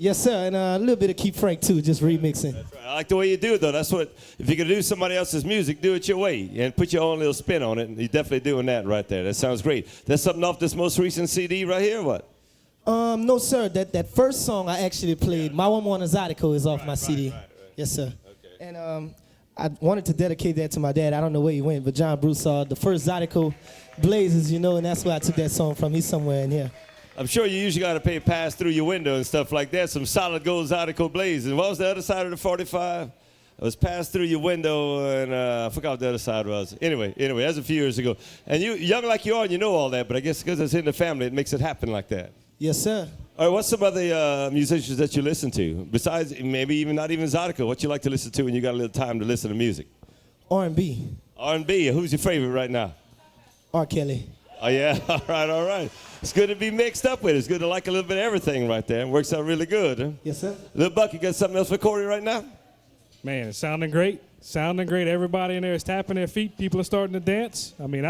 Yes, sir, and a little bit of Keith Frank too, just remixing. That's right. I like the way you do it, though. That's what, if you're going to do somebody else's music, do it your way and put your own little spin on it. And you're definitely doing that right there. That sounds great. That's something off this most recent CD right here, or what? No, sir, that first song I actually played, My Woman on a Zydeco, is off my CD. Right. Yes, sir. Okay. And I wanted to dedicate that to my dad. I don't know where he went, but John Broussard, the first Zydeco Blazes, you know, and that's where I took that song from. He's somewhere in here. I'm sure you usually got to pay pass through your window and stuff like that. Some solid gold Zydeco Blaze. And what was the other side of the 45? It was passed through your window, and I forgot what the other side was. Anyway, that's a few years ago. And you, young like you are, and you know all that, but I guess because it's in the family, it makes it happen like that. Yes, sir. All right, what's some other musicians that you listen to? Besides, maybe even not even Zydeco, what you like to listen to when you got a little time to listen to music? R&B. R&B. Who's your favorite right now? R. Kelly. Oh, yeah? All right. It's good to be mixed up with. It's good to like a little bit of everything right there. It works out really good. Huh? Yes, sir. Little Buck, you got something else for Koray right now? Man, it's sounding great. Sounding great. Everybody in there is tapping their feet. People are starting to dance. I mean,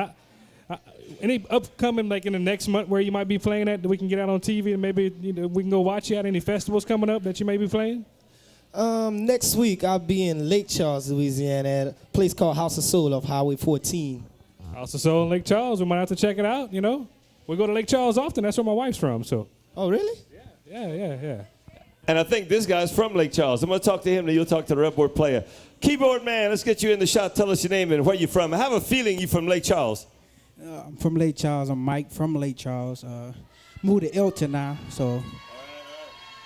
any upcoming, like in the next month, where you might be playing at that we can get out on TV and maybe we can go watch you at? Any festivals coming up that you may be playing? Next week, I'll be in Lake Charles, Louisiana, at a place called House of Soul off Highway 14. House of Soul in Lake Charles. We might have to check it out, you know. We go to Lake Charles often. That's where my wife's from, so. Oh, really? Yeah. And I think this guy's from Lake Charles. I'm going to talk to him, and you'll talk to the Redboard player. Keyboard man, let's get you in the shot. Tell us your name and where you're from. I have a feeling you're from Lake Charles. I'm from Lake Charles. I'm Mike from Lake Charles. Moved to Elton now, so.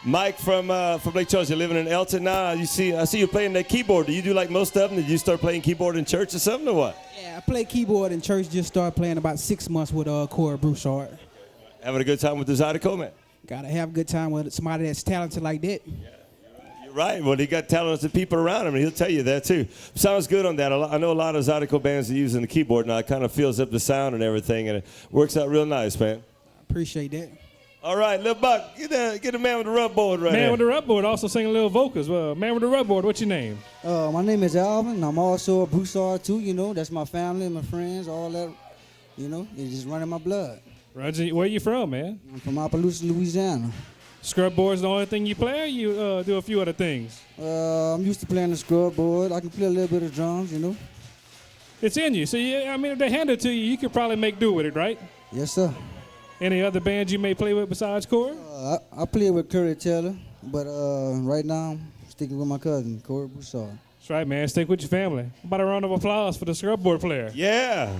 Mike from Lake Charles, you're living in Elton now. I see you playing that keyboard. Do you do like most of them? Did you start playing keyboard in church or something, or what? Yeah, I play keyboard in church. Just started playing about 6 months with Koray Broussard. Having a good time with the Zydeco, man? Gotta have a good time with somebody that's talented like that. You're right. Well, he got talented people around him, and he'll tell you that, too. Sounds good on that. I know a lot of Zydeco bands are using the keyboard now. It kind of fills up the sound and everything, and it works out real nice, man. Appreciate that. All right, Lil Buck, get the man with the rub board right Man here. with the rub board, also singing little vocals. Man with the rub board, what's your name? My name is Alvin. I'm also a Broussard too, you know. That's my family, my friends, all that, you know. It's just running my blood. Roger, where you from, man? I'm from Opelousas, Louisiana. Scrub board's the only thing you play, or you do a few other things? I'm used to playing the scrub board. I can play a little bit of drums, you know. It's in you. So, I mean, if they hand it to you, you could probably make do with it, right? Yes, sir. Any other bands you may play with besides Koray? I play with Curry Taylor, but right now I'm sticking with my cousin, Koray Broussard. That's right, man. Stick with your family. How about a round of applause for the scrub board player? Yeah.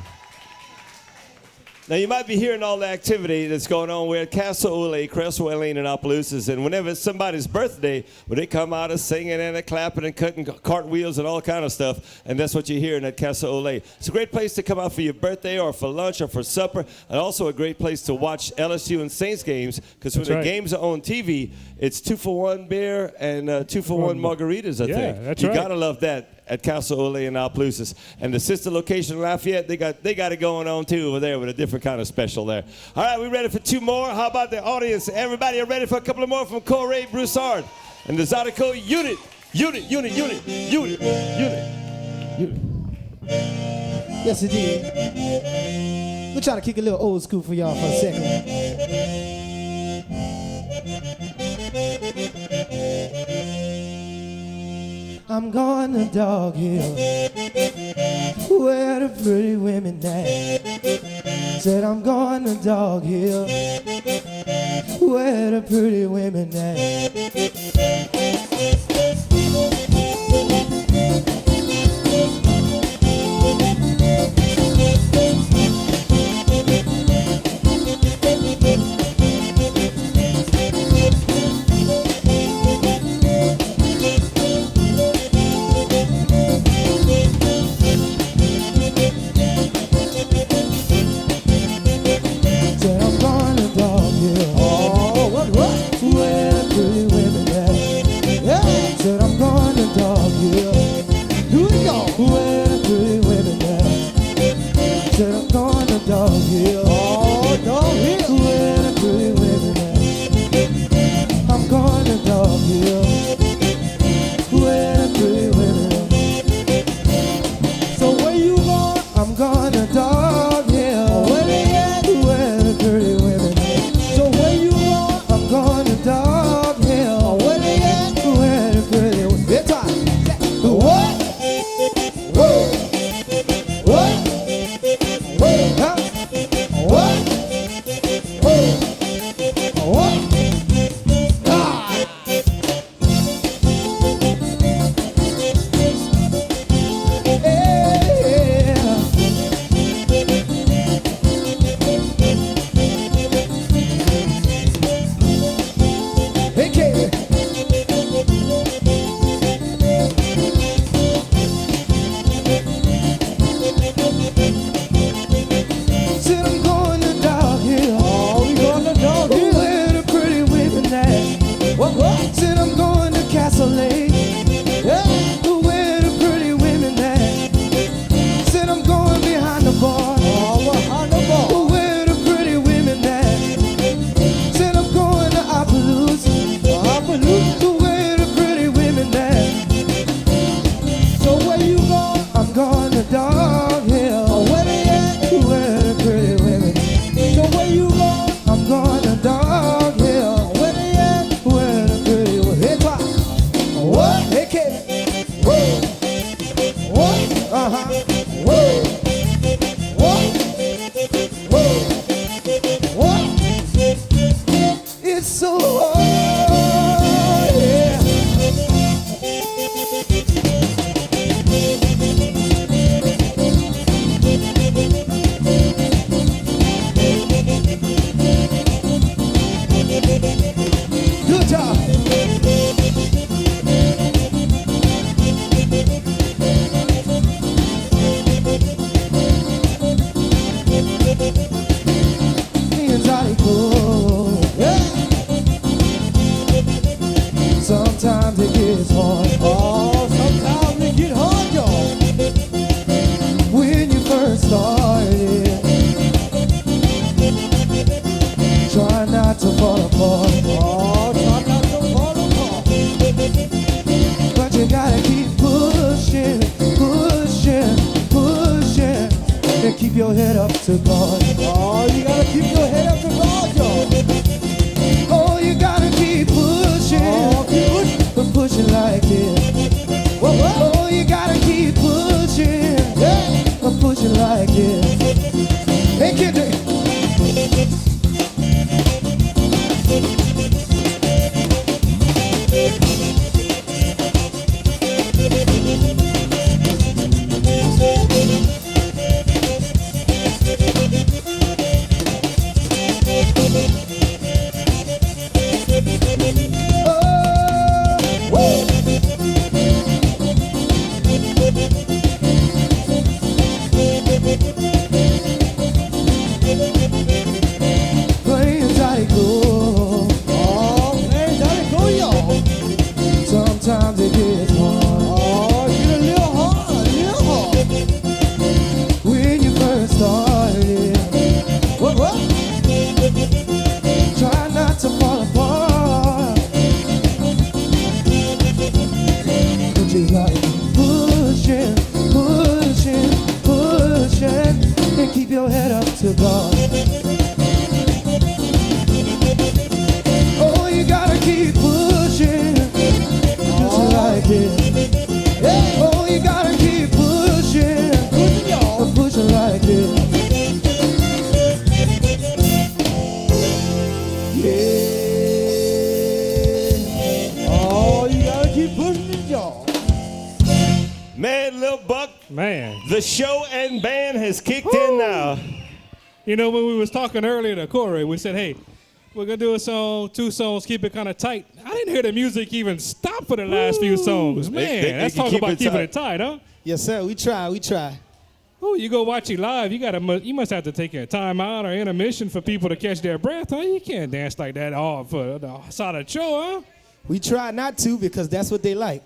Now, you might be hearing all the activity that's going on. We're at Castle Ole, Crestwell Lane in Opelousas, and whenever it's somebody's birthday, well, they come out and singing and clapping and cutting cartwheels and all kind of stuff, and that's what you're hearing at Castle Ole. It's a great place to come out for your birthday or for lunch or for supper, and also a great place to watch LSU and Saints games, because when the games are on TV, it's 2-for-1 beer and 2-for-1 margaritas, I think. That's you right. gotta love that at Castle Ole in Opelousas. And the sister location in Lafayette, they got it going on too over there with a different kind of special there. All right, we ready for 2 more? How about the audience? Everybody are ready for a couple of more from Koray Broussard and the Zydeco Unit. Yes, it did. We're trying to kick a little old school for y'all for a second. I'm going to Dog Hill, where the pretty women at. Said I'm going to Dog Hill, where the pretty women at. Said I'm going to Dog Hill, where the pretty women at. to God. Oh, you gotta keep your head up to God, y'all. Oh, you gotta keep pushing. Oh, keep But pushing like this. What? Oh, you gotta keep pushing. Yeah. But pushing like this. Hey, Kendrick. Planes I go. Oh, man, gotta go, y'all. Sometimes it gets hard. Oh, get a little hard, a little hard. When you first started, What? try not to fall apart. But you gotta keep pushing, pushing, pushing, and keep your head up to God. Oh, you gotta keep pushing, just like it. Yeah. Oh, you gotta keep pushing, Pushing, y'all. pushing like it. Yeah. Oh, you gotta keep pushing it, y'all. Man, Lil Buck, Man. the show and band has kicked in now. You know, when we was talking earlier to Koray, we said, hey, we're going to do a song, 2 songs, keep it kind of tight. I didn't hear the music even stop for the last few songs. Man, they that's can talking keep about it keeping tight. it tight, huh? Yes, sir. We try. Oh, you go watch it live, you must have to take a timeout or intermission for people to catch their breath, huh? You can't dance like that all for the side of the show, huh? We try not to because that's what they like.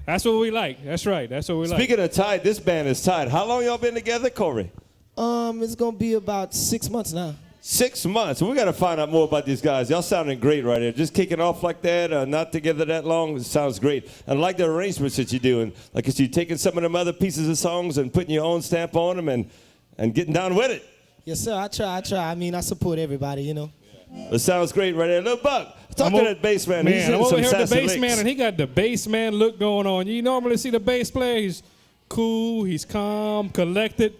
That's what we like. That's right. That's what we like. Speaking of tight, this band is tight. How long y'all been together, Koray? It's gonna be about 6 months now. 6 months. We got to find out more about these guys. Y'all sounding great right here. Just kicking off like that, not together that long, it sounds great. And I like the arrangements that you're doing. Like you're taking some of them other pieces of songs and putting your own stamp on them and getting down with it. Yes, sir. I try. I mean, I support everybody, you know. It sounds great right there. Lil Buck, talk to that bass man. He's Man, hitting I'm over some here with the sassy bass licks. man, and he got the bass man look going on. You normally see the bass player, he's cool, he's calm, collected.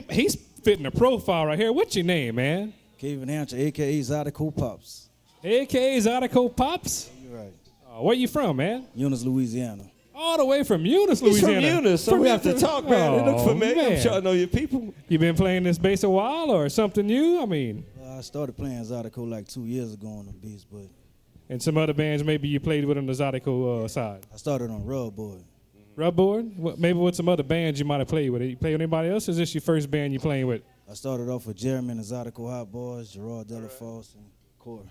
He's fitting the profile right here. What's your name, man? Kevin Hampshire, a.k.a. Zydeco Pops. A.K.A. Zydeco Pops? You're right. Where you from, man? Eunice, Louisiana. All the way from Eunice, He's Louisiana. from Eunice, so we have to talk, man. It looks Oh, familiar. I'm man. sure I know your people. You been playing this bass a while or something new? I mean, I started playing Zydeco like 2 years ago on the bass, but and some other bands maybe you played with on the Zydeco side. I started on Rub Boy. Rub Board? Maybe with some other bands you might have played with. You play with anybody else, or is this your first band you playing with? I started off with Jeremy and the Zydeco Hot Boys, Gerard Delafosse, and Core.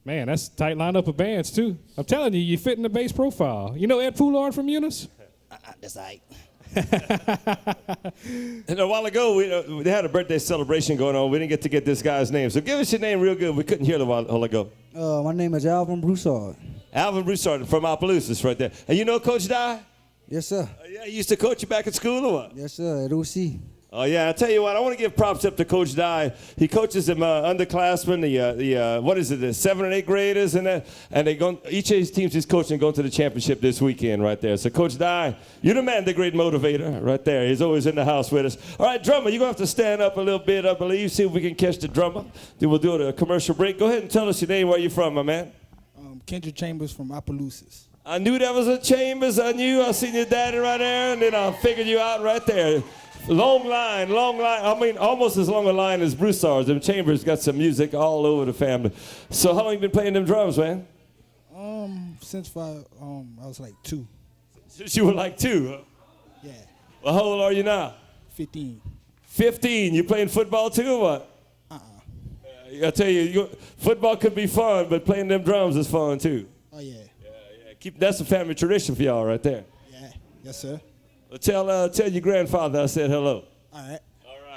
Man, that's a tight lineup of bands, too. I'm telling you, you fit in the bass profile. You know Ed Poulard from Eunice? That's right. And a while ago, they had a birthday celebration going on. We didn't get to get this guy's name. So give us your name real good. We couldn't hear it a while ago. My name is Alvin Broussard. Alvin Broussard from Opelousas right there. And you know Coach Dye? Yes, sir. Yeah, he used to coach you back at school or what? Yes, sir. At OC. Oh, yeah. I tell you what, I want to give props up to Coach Dye. He coaches them underclassmen, the 7th and 8th graders, and that. And each of his teams he's coaching going to the championship this weekend right there. So, Coach Dye, you're the man, the great motivator right there. He's always in the house with us. All right, drummer, you're going to have to stand up a little bit, I believe, see if we can catch the drummer. Then we'll do a commercial break. Go ahead and tell us your name, where you're from, my man. Kendrick Chambers from Opelousas. I knew that was a Chambers. I seen your daddy right there, and then I figured you out right there. Long line. I mean, almost as long a line as Broussard's. Them Chambers got some music all over the family. So how long you been playing them drums, man? Since I was like 2. Since you were like 2, huh? Yeah, Well, how old are you now? 15. 15. You playing football too or what? I tell you, football could be fun, but playing them drums is fun too. Oh, yeah. That's a family tradition for y'all right there. Yeah. Yes, sir. Well, tell your grandfather I said hello. All right.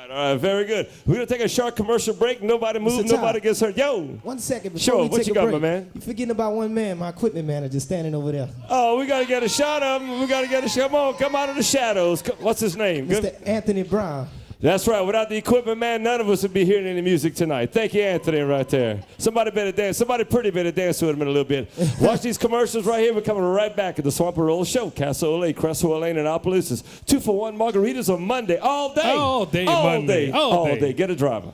All right, very good. We're going to take a short commercial break. Nobody move, Mr. Ty. nobody gets hurt. Yo. 1 second before Sure, we what take you a got, break. my man? You're forgetting about one man, my equipment manager, standing over there. Oh, we got to get a shot of him. Come on, come out of the shadows. What's his name? Mr. Anthony Brown. That's right. Without the equipment, man, none of us would be hearing any music tonight. Thank you, Anthony, right there. Somebody better dance. Somebody pretty better dance with him in a little bit. Watch these commercials right here. We're coming right back at the Swamp and Roll Show. Casa Ole, Crestwell Lane, and Opelousas. 2 for $1 margaritas on Monday. All day. All day All Monday. day. All All day. day. Get a driver.